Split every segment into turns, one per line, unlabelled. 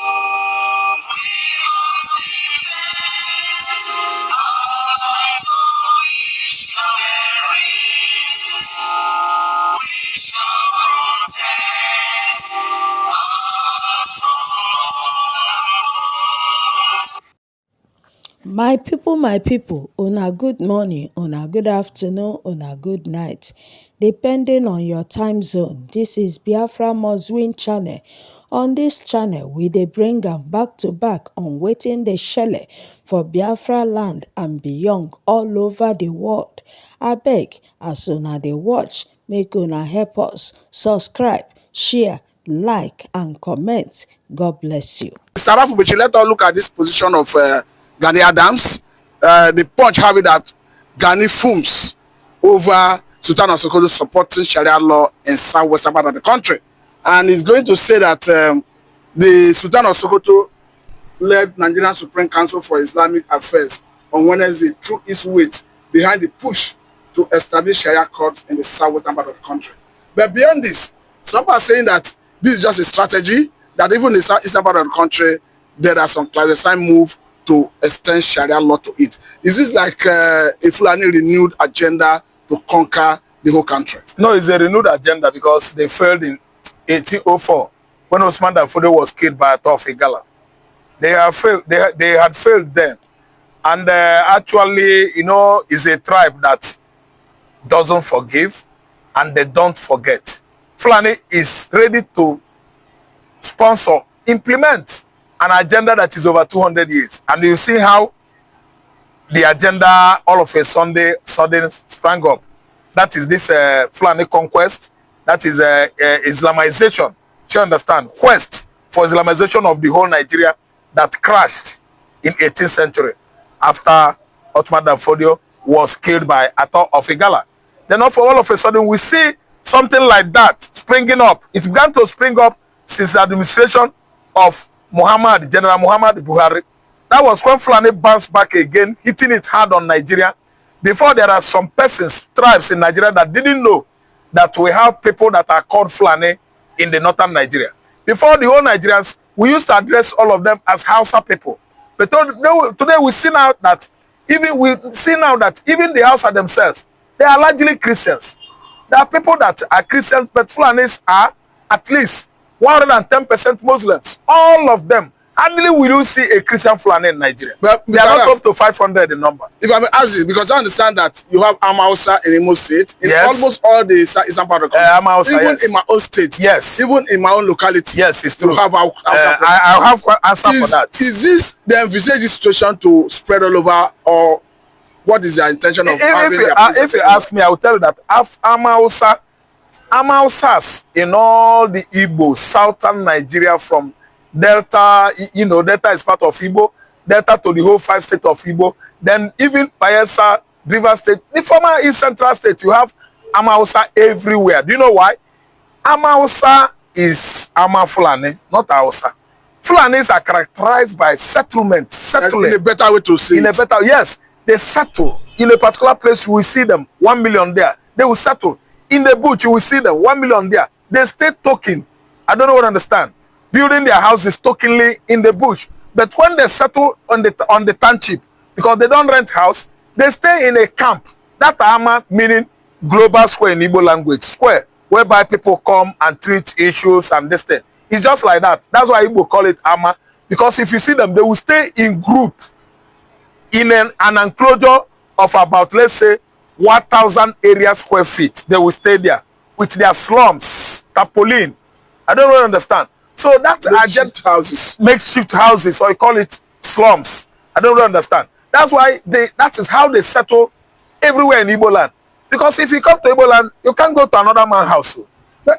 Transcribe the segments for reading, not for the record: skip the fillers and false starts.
My people, una good morning, una good afternoon, una good night, depending on your time zone. This is Biafra Must Win channel. On this channel, we dey bring am back to back on wetin dey shele for Biafra land and beyond all over the world. Abeg, as una dey watch, make una help us subscribe, share, like and comment. God bless you.
Mr. Rafubechi, let us look at this position of Gani Adams. The Punch have it that Gani fumes over Sultan of Sokoto supporting Sharia law in southwestern part of the country. And he's going to say that the Sultan of Sokoto led Nigerian Supreme Council for Islamic Affairs on Wednesday through his weight behind the push to establish Sharia courts in the southwestern part of the country. But beyond this, some are saying that this is just a strategy, that even in the southeastern part of the country, there are some clandestine move to extend Sharia law to it. Is this like a Fulani renewed agenda to conquer the whole country?
No, it's a renewed agenda because they failed in 1804 when Osman Danfodio was killed by Ataf Igala. They had failed then. And actually, you know, it's a tribe that doesn't forgive and they don't forget. Fulani is ready to sponsor, implement an agenda that is over 200 years. And you see how the agenda all of a sudden sprang up. That is this Fulani conquest. That is Islamization. You understand? Quest for Islamization of the whole Nigeria that crashed in 18th century after Ottoman Danfodio was killed by Atta of Igala. Then all of a sudden we see something like that springing up. It began to spring up since the administration of General Muhammad Buhari. That was when Fulani bounced back again, hitting it hard on Nigeria. Before, there are some persons, tribes in Nigeria that didn't know that we have people that are called Fulani in the northern Nigeria. Before, the whole Nigerians, we used to address all of them as Hausa people. But today we see now that even the Hausa themselves, they are largely Christians. There are people that are Christians, but Fulanis are at least 110% Muslims. All of them. Hardly will you see a Christian Fulani in Nigeria. But they are not up to 500 in number.
If I may ask you, because I understand that you have Amausa in Imo State, in almost all the eastern part of the country.
Amausa,
even in my own state, even in my own locality.
Yes, it's true.
You have
I have answer for that.
Is this the envisaged situation to spread all over, or what is the intention of having
if you ask me, I will tell you that Amausas in all the Igbo, southern Nigeria from Delta, you know, Delta is part of Igbo, Delta to the whole 5 states of Igbo, then even Bayelsa, River State, the former East Central State, you have Amausa everywhere. Do you know why? Amausa is Ama Fulani, not Hausa. Fulanis are characterized by settlement.
In a better way to say it.
Yes, they settle. In a particular place, you will see them, 1 million there. They will settle. In the bush, you will see them, 1 million there. They stay talking. I don't know what I understand. Building their houses tokingly in the bush. But when they settle on the township, because they don't rent house, they stay in a camp. That Ama meaning global square in Igbo language, square, whereby people come and treat issues and this thing. It's just like that. That's why Igbo call it Ama. Because if you see them, they will stay in group in an enclosure of about, let's say, 1,000 area square feet. They will stay there with their slums, tarpaulin. I don't really understand. So that makeshift houses, or you call it slums. I don't really understand. That's why that is how they settle everywhere in Igbo land. Because if you come to Igbo land, you can't go to another man's house.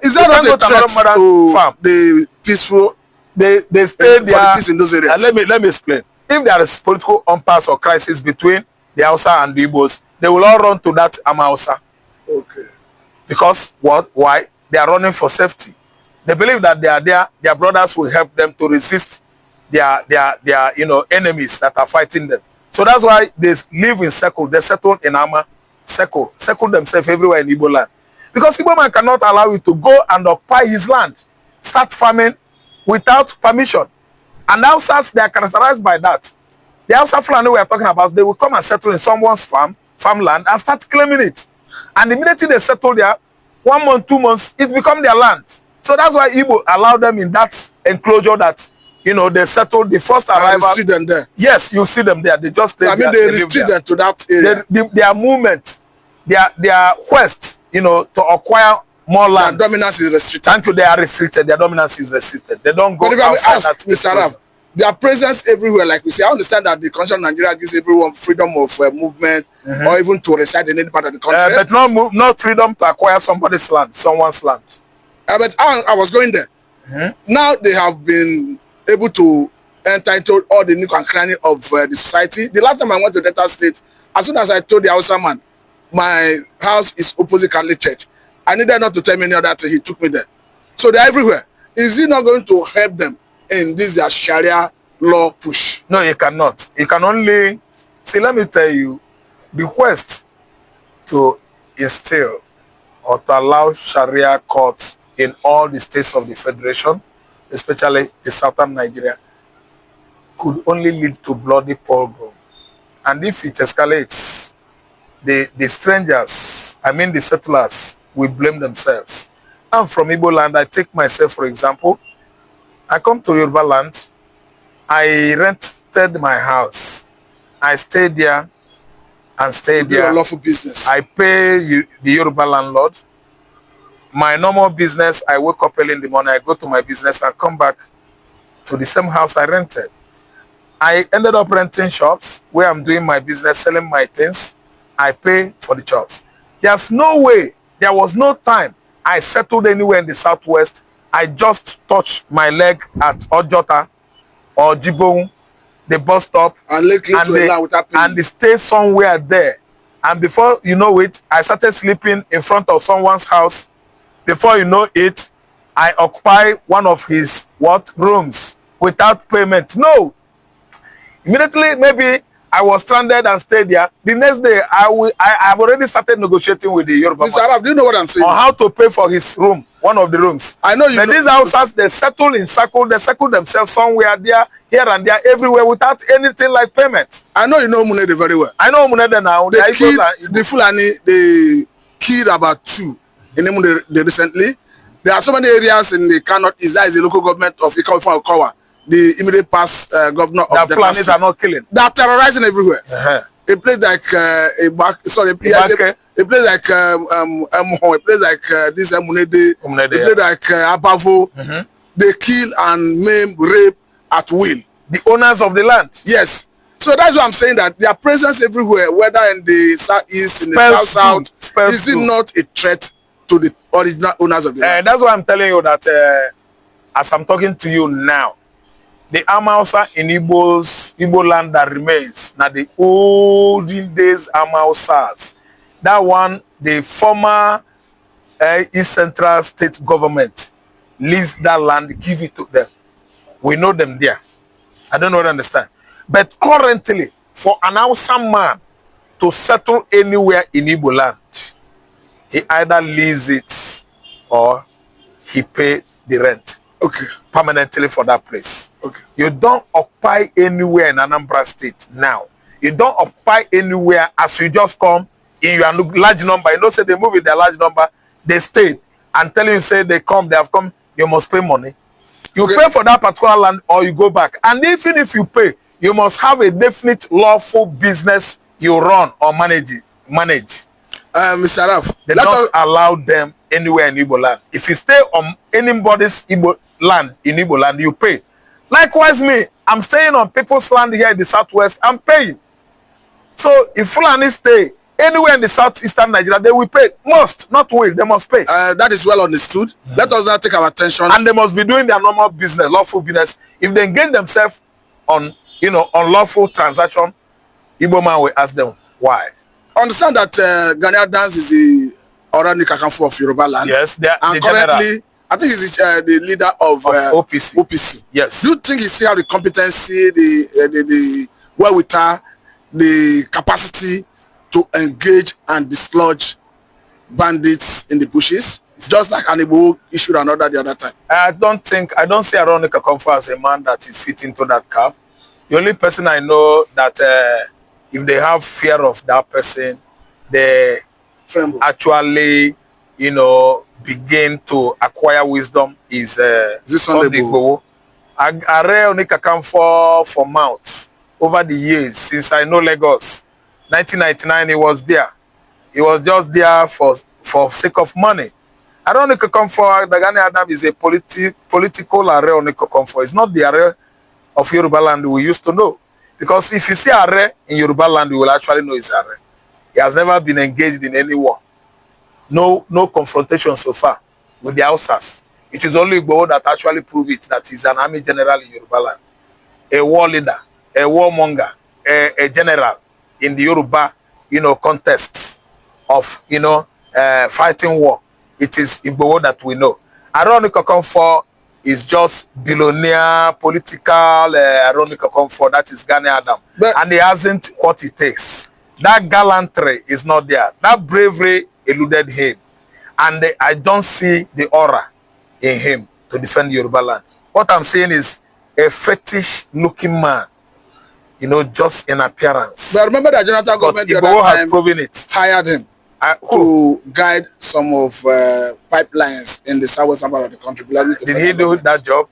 Is that not a threat to farm? The peaceful?
They stay there.
The peace in those areas.
Let me explain. If there is political impasse or crisis between the Hausa and the Igbos, they will all run to that Amausa.
Okay.
Because what? Why? They are running for safety. They believe that they are there, their brothers will help them to resist their enemies that are fighting them. So that's why they live in circle. They settle in Ama, circle themselves everywhere in Igbo land. Because Igbo man cannot allow you to go and occupy his land, start farming without permission. And Hausas, they are characterized by that. The Hausa Fulani we are talking about, they will come and settle in someone's farmland, and start claiming it. And immediately they settle there, 1 month, 2 months, it become their land. So that's why Igbo allow them in that enclosure that, you know, they settled the first arrival.
I see them there.
Yes, you see them there. They just stay
I mean,
there,
they restrict them to that area.
Their movement, their quest, you know, to acquire more land.
Their dominance is restricted.
Thank you, they are restricted. Their dominance is restricted. They don't go
but if I
outside
ask,
that.
Mr. Arab, their presence everywhere, like we say, I understand that the Constitution of Nigeria gives everyone freedom of movement or even to reside in any part of the country.
But not freedom to acquire somebody's land, someone's land.
But I was going there. Now they have been able to enter into all the nook and cranny of the society. The last time I went to Delta State, as soon as I told the Hausa man, my house is opposite Catholic Church, I needed not to tell me any other thing. He took me there. So they're everywhere. Is he not going to help them in this their Sharia law push?
No, he cannot. He can only... See, let me tell you, the quest to instill or to allow Sharia courts in all the states of the Federation, especially the southern Nigeria, could only lead to bloody pogrom. And if it escalates, the strangers, I mean the settlers, will blame themselves. I'm from Igbo land. I take myself, for example. I come to Yoruba land. I rented my house. I stayed there and stayed there.
Your lawful business.
I pay the Yoruba landlord. My normal business, I wake up early in the morning, I go to my business and come back to the same house I rented. I ended up renting shops where I'm doing my business, selling my things. I pay for the shops. There's no way, there was no time I settled anywhere in the southwest. I just touched my leg at Ojota or Jibong, the bus stop,
and
they stay somewhere there. And before you know it, I started sleeping in front of someone's house. Before you know it, I occupy one of his rooms without payment. No. Immediately, maybe I was stranded and stayed there. The next day, I've already started negotiating with the Yoruba.
Mr. Arab, do you know what I'm saying?
On how to pay for his room, one of the rooms.
I know you.
But these houses, they settle in circle. They circle themselves somewhere there, here and there, everywhere, without anything like payment.
I know you know Munede very well.
I know Munede now.
The Fulani, they killed about 2 in Munede recently. There are so many areas in the Kano. Is the local government of Ikawa, the immediate past governor of the
Fulanis are not killing.
They are terrorizing everywhere. A place like a place like a place like this Munede, a place like Abavo. They kill and maim, rape at will.
The owners of the land.
Yes. So that's why I'm saying that their presence everywhere, whether in the southeast, in the south, is it not a threat to the original owners of the land?
That's why I'm telling you that as I'm talking to you now, the Amausa in Igbo land that remains, now the olden days Amausas, that one, the former East Central State government leased that land, give it to them. We know them there. I don't know what I understand. But currently, for an Hausa man to settle anywhere in Igbo land, he either lease it or he pay the rent.
Okay.
Permanently for that place.
Okay.
You don't occupy anywhere in Anambra State now. You don't occupy anywhere as you just come in your large number. You know, say they move with their large number, they stayed and tell you, say they have come, you must pay money. You pay for that particular land or you go back. And even if you pay, you must have a definite lawful business you run or manage.
Mr. Araf,
they don't allow them anywhere in Igbo land. If you stay on anybody's Igbo land in Igbo land, you pay. Likewise me, I'm staying on people's land here in the southwest, I'm paying. So if Fulani stay anywhere in the southeastern Nigeria, they will pay. Must, not will, they must pay.
That is well understood. Let us now take our attention.
And they must be doing their normal business, lawful business. If they engage themselves on, unlawful transaction, Igbo man will ask them why.
Understand that Ghanaian dance is the Orani Kakanfo of Yoruba land.
Yes, they are
and
the
currently,
general.
I think he's the leader of
OPC.
OPC.
Yes.
Do you think he still have the competency, the wherewithal, the capacity to engage and dislodge bandits in the bushes? Just like an Igbo issued another the other time.
I don't see Aronika Comfort as a man that is fit into that cap. The only person I know that if they have fear of that person, they
Tremble.
actually, begin to acquire wisdom is
Sunday
Igboho. Are Onika Comfort for mouth over the years since I know Lagos. 1999, he was there. He was just there for sake of money. Aronika Comfort, the Ghanaian Adam is a political Are Onika Comfort. It's not the Are of Yoruba land we used to know. Because if you see Are in Yoruba land, you will actually know it's Are. He has never been engaged in any war. No confrontation so far with the Hausas. It is only Igboho that actually prove it that he's an army general in Yoruba land. A war leader, a warmonger, a general in the Yoruba, contests of, fighting war. It is Igboho that we know. Aronika Comfort is just billionaire, political Aronika Comfort. That is Ghanaian Adam. And he hasn't what it takes. That gallantry is not there. That bravery eluded him. And I don't see the aura in him to defend Yoruba land. What I'm saying is a fetish-looking man, just in appearance.
But remember that Jonathan government the
Igboho
other
has
time
proven it.
hired him to guide some of pipelines in the southwestern part of the country.
Did he do that job?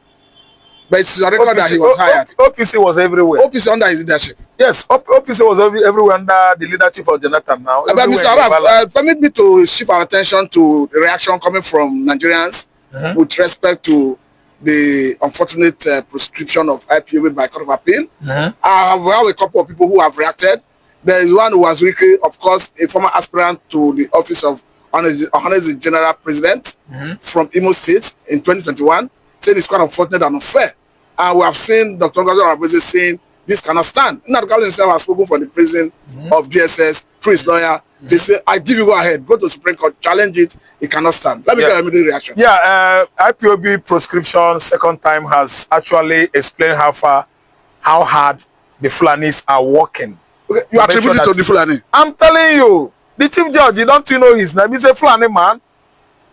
But it's a record that he was hired.
OPC was everywhere.
OPC under his leadership.
Yes, OPC was everywhere under the leadership of Jonathan now.
But Mr. Araf, permit me to shift our attention to the reaction coming from Nigerians with respect to the unfortunate prescription of IPOB by Court of Appeal. I have a couple of people who have reacted. There is one who was really, of course, a former aspirant to the office of Honorary General President from Imo State in 2021, saying it's quite unfortunate and unfair. And we have seen Dr. Ngozi Oronbose saying this cannot stand. Nnamdi himself has spoken for the prison of DSS through his lawyer. They say, I give you go ahead, go to Supreme Court, challenge it, it cannot stand. Let me get a immediate reaction.
Yeah, IPOB prescription second time has actually explained how hard the Fulanis are working.
Okay, you attribute it to the Fulani.
I'm telling you, the chief judge, you don't know his name, he's a Fulani man.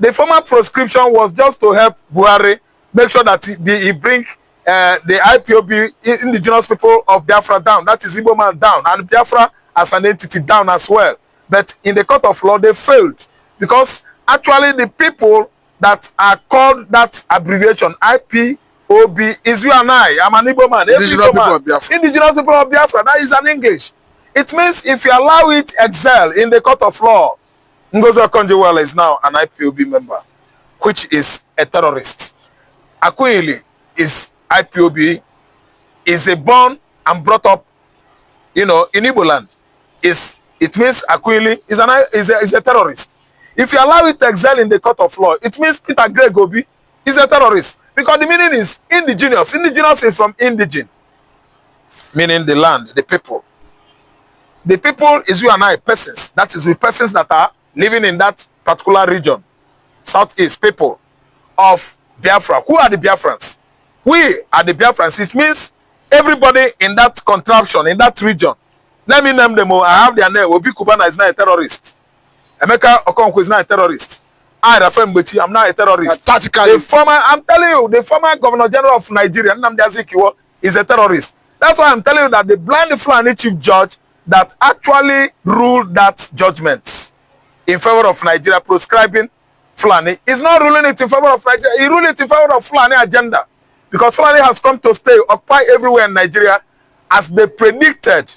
The former prescription was just to help Buhari make sure that he bring the IPOB, indigenous people of Biafra down, that is Igbo man down, and Biafra as an entity down as well. But in the court of law, they failed. Because actually the people that are called that abbreviation, IPOB, is you and I. I'm an Igbo man.
Indigenous people of Biafra.
Indigenous people of Biafra. That is an English. It means if you allow it excel in the court of law, Ngozi Okonjo-Iweala is now an IPOB member, which is a terrorist. Akunyili is IPOB, is a born and brought up, in Igbo land. It means Akunyili is a terrorist. If you allow it to excel in the court of law, it means Peter Greg Obi is a terrorist. Because the meaning is indigenous. Indigenous is from indigene, meaning the land, the people. The people is you and I, persons. That is the persons that are living in that particular region, southeast people of Biafra. Who are the Biafrans? We are the Biafrans. It means everybody in that contraption, in that region. Let me name them all. I have their name. Obi Kubana is not a terrorist. Emeka Okonkwo is not a terrorist. I, Rafael Mbechi, I'm not a terrorist. I'm telling you, the former Governor General of Nigeria, Nnamdi Azikiwe, is a terrorist. That's why I'm telling you that the blind Fulani chief judge that actually ruled that judgment in favor of Nigeria, prescribing Fulani, is not ruling it in favor of Nigeria. He ruled it in favor of Fulani agenda. Because Fulani has come to stay, occupy everywhere in Nigeria, as they predicted.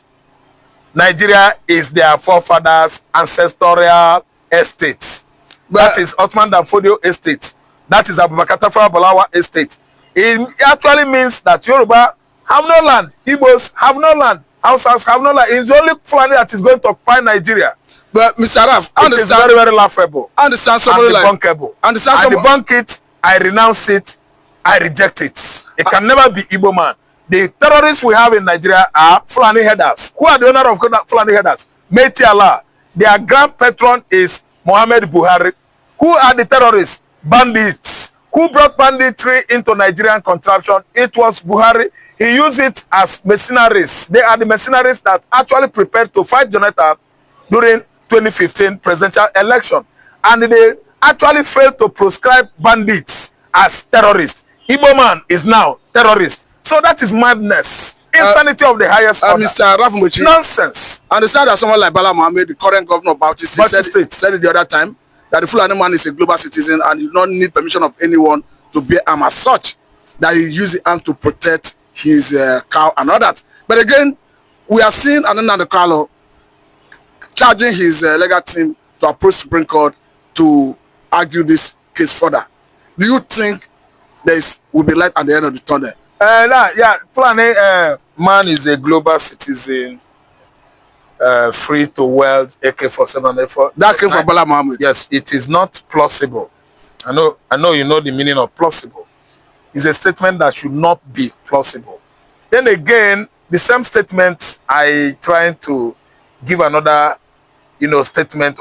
Nigeria is their forefathers' ancestral estate. That is Ottoman Danfodio estate. That is Abubakar Tafawa Balewa estate. It actually means that Yoruba have no land. Igbos have no land. Hausas have no land. It's only Fulani that is going to occupy Nigeria.
But Mr. Araf,
it is very, very laughable.
Understand somebody
and debunkable.
I
debunk it, I renounce it, I reject it. It can never be Igbo man. The terrorists we have in Nigeria are Fulani headers. Who are the owner of Fulani headers? Meiti Allah. Their grand patron is Muhammad Buhari. Who are the terrorists? Bandits. Who brought banditry into Nigerian contraption? It was Buhari. He used it as mercenaries. They are the mercenaries that actually prepared to fight Jonathan during 2015 presidential election. And they actually failed to proscribe bandits as terrorists. Igbo man is now terrorist. So that is madness. Insanity of the highest order.
Mr. Rafumochi,
nonsense.
I understand that someone like Bala Mohammed, the current governor of Bauchi State, said it the other time that the Fulani man is a global citizen and you don't need permission of anyone to bear arm as such, that he use the arm to protect his cow and all that. But again, we are seeing Ananda Carlo charging his legal team to approach Supreme Court to argue this case further. Do you think will be light at the end of the tunnel?
Yeah, Fulani man is a global citizen, free to wield AK-47.
That came from Bala Mohammed.
Yes, it is not plausible. I know you know the meaning of plausible. It's a statement that should not be plausible. Then again, the same statement I trying to give another, statement